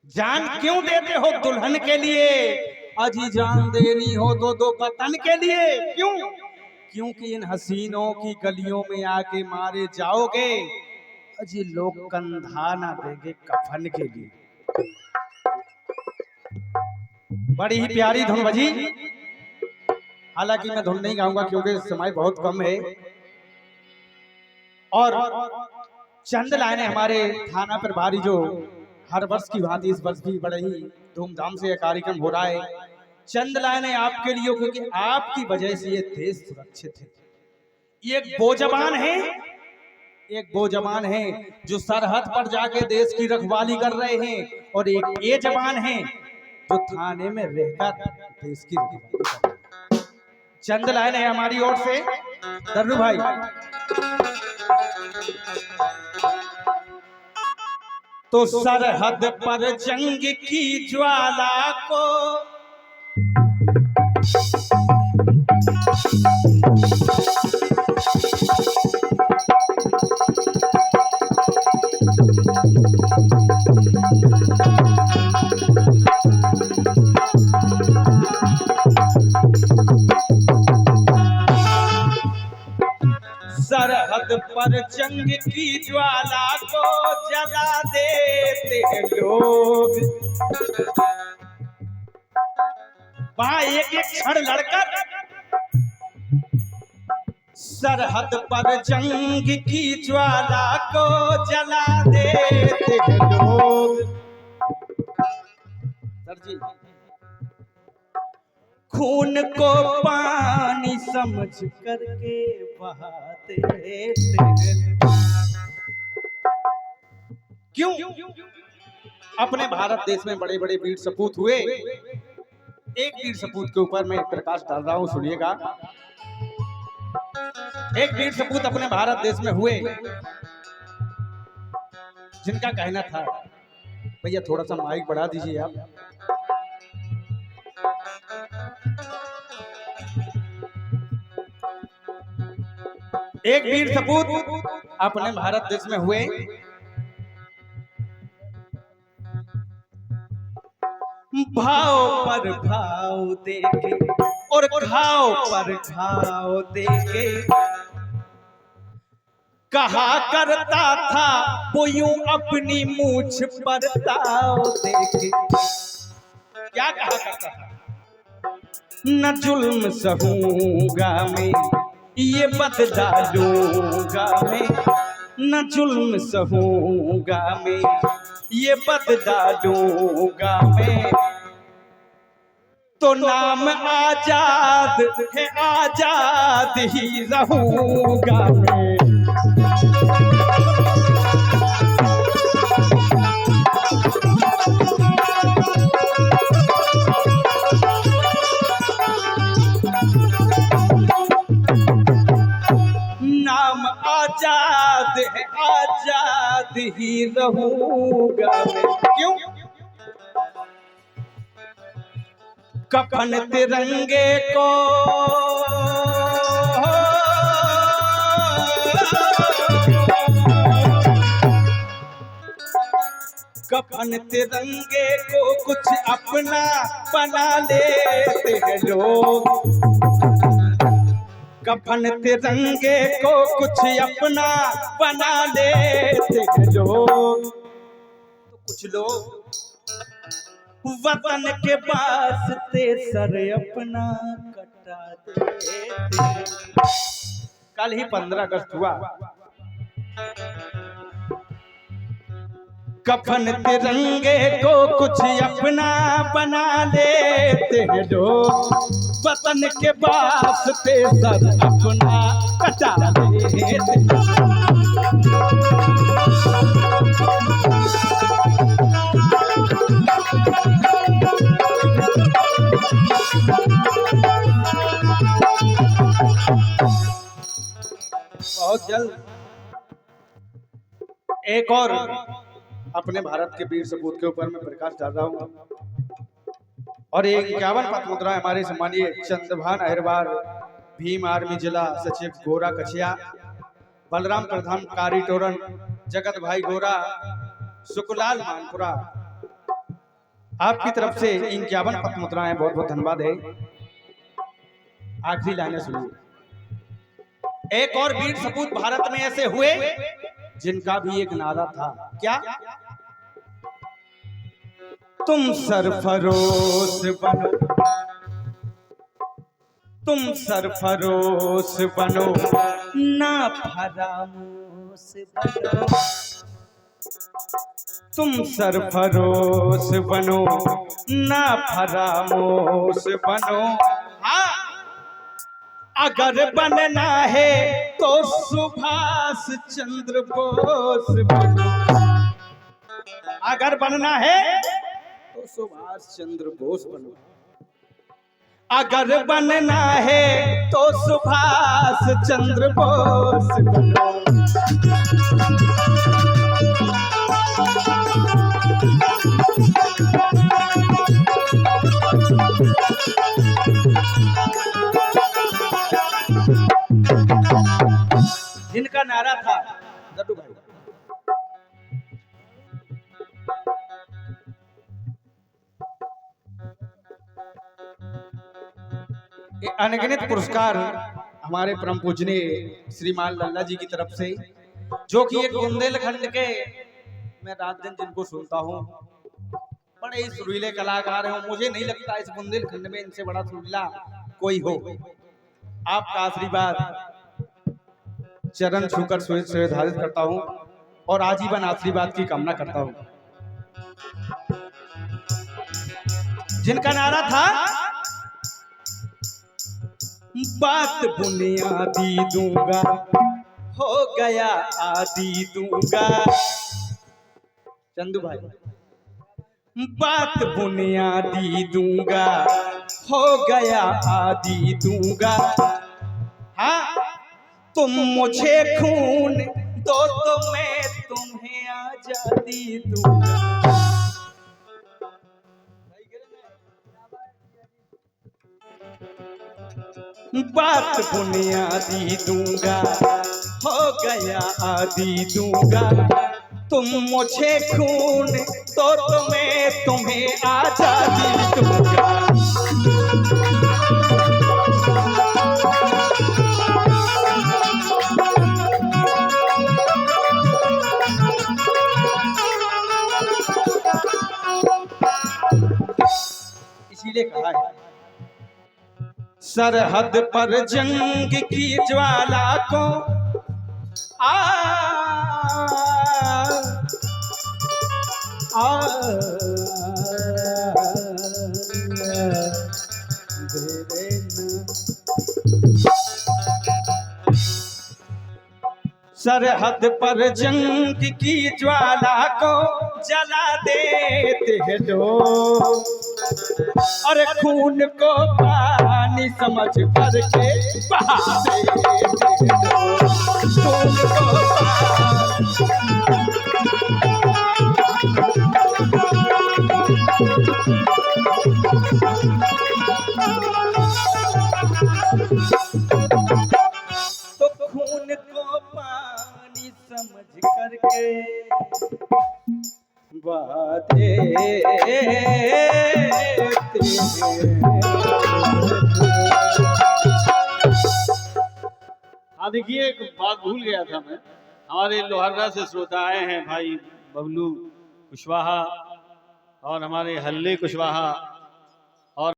जान क्यों देते हो दुल्हन के लिए, अजी जान देनी हो तो दो वतन के लिए। क्यों? क्योंकि इन हसीनों की गलियों में आके मारे जाओगे, अजी लोग कंधा ना देंगे कफन के लिए। बड़ी ही प्यारी धुन बजी। हालांकि मैं धुन नहीं गाऊंगा क्योंकि समय बहुत कम है, और चंद लाइनें हमारे थाना प्रभारी जो हर वर्ष की भांति इस वर्ष भी बड़े ही धूमधाम से यह कार्यक्रम हो रहा है, चंद लाइनें आपके लिए, क्योंकि आपकी वजह से ये देश सुरक्षित है। ये एक वो जवान है, एक वो जवान है जो सरहद पर जाके देश की रखवाली कर रहे हैं, और एक ये जवान है जो थाने में रहकर देश की रखवाली कर रहे हैं। चंद लाइनें है हमारी ओर से। दर्रू भाई, तो सरहद पर जंग की ज्वाला को सरहद पर जंग की ज्वाला को जला देते हैं लोग। वहां एक एक क्षण लड़कर सरहद पर जंग की ज्वाला को जला देते हैं लोग। सर जी, खून को पानी समझ करके बहाते हैं। क्यों? अपने भारत देश में बड़े बड़े वीर सपूत हुए। एक वीर सपूत के ऊपर मैं प्रकाश डाल रहा हूं, सुनिएगा। एक वीर सपूत अपने भारत देश में हुए जिनका कहना था, भैया थोड़ा सा माइक बढ़ा दीजिए आप। एक वीर सपूत अपने भारत देश में हुए, भाव पर भाव देके और घाव पर घाव देके कहा करता था वो यूं अपनी मूछ पर ताव देके। क्या कहा करता था? न जुल्म सहूंगा मैं, ये बदला लूंगा मैं, न जुल्म सहूंगा मैं, ये बदला लूंगा मैं। तो नाम आजाद है, आजाद ही रहूंगा मैं। नाम आजाद है, आजाद ही रहूंगा मैं। क्यों? कफन तिरंगे को कफन तिरंगे को कुछ अपना बना लेते हैं लोग। कफन तिरंगे को कुछ अपना बना लेते हैं लोग। तो कुछ लोग वतन के वास्ते सर अपना कटा देते। कल ही 15 अगस्त हुआ। कफन तिरंगे को कुछ अपना बना लेते हैं लोग। वतन के वास्ते सर अपना कटा देते। बहुत जल्द एक और अपने भारत के वीर सपूत के ऊपर मैं प्रकाश डाल रहा हूं, और एक 51 पद मुद्रा हमारे सम्मानीय चंद्रभान अहिरवार, भीम आर्मी जिला सचिव गोरा कछिया, बलराम प्रधान कारी टोरन, जगत भाई गोरा, सुखलाल मानपुरा, आपकी तरफ से 51 पद मुद्राएं, बहुत बहुत धन्यवाद है। आखिरी लाइनें सुनिए। एक और वीर सपूत भारत में ऐसे हुए जिनका भी एक नारा था, क्या? तुम सरफरोश बनो, तुम सरफरोश बनो, ना फरामोश बनो। तुम सरफरोश बनो, ना फरामोश बनो। हाँ, अगर बनना है तो सुभाष चंद्र बोस बनो। अगर बनना है तो सुभाष चंद्र बोस बनो। अगर बनना है तो सुभाष चंद्र बोस बनो। जिनका नारा था दड्डू भाई, अनगिनत पुरस्कार हमारे परम पूजनीय श्रीमान लल्ला जी की तरफ से, जो कि एक बुंदेलखंड के, मैं रात दिन जिनको सुनता हूँ बड़े ही सुरीले कलाकार हैं। मुझे नहीं लगता इस बुंदेलखंड में इनसे बड़ा सुरीला कोई हो। आपका आशीर्वाद चरण छूकर निर्धारित करता हूँ और आजीवन आशीर्वाद की कामना करता हूँ। जिनका नारा था, बात बुनियादी दूंगा, हो गया आदि दूंगा। चंदू भाई, बात बुनियादी दूंगा, हो गया आदि दूंगा। हाँ, तुम मुझे खून दो तो मैं तुम्हें आजादी दूंगा। बात बुनियादी दूंगा, हो गया आदि दूंगा। तुम मुझे खून तो मैं तुम्हें आजादी दूंगा। इसीलिए कहा है, सरहद पर जंग की ज्वाला को सरहद पर जंग की ज्वाला को जला देते हैं लोग, और खून को पानी समझ करके बहा देते हैं लोग। खून को तो खून को पानी समझ करके बहा देते हाँ देखिए, एक बात भूल गया था मैं। हमारे लोहारदा से श्रोता आए हैं भाई बबलू कुशवाहा और हमारे हल्ले कुशवाहा।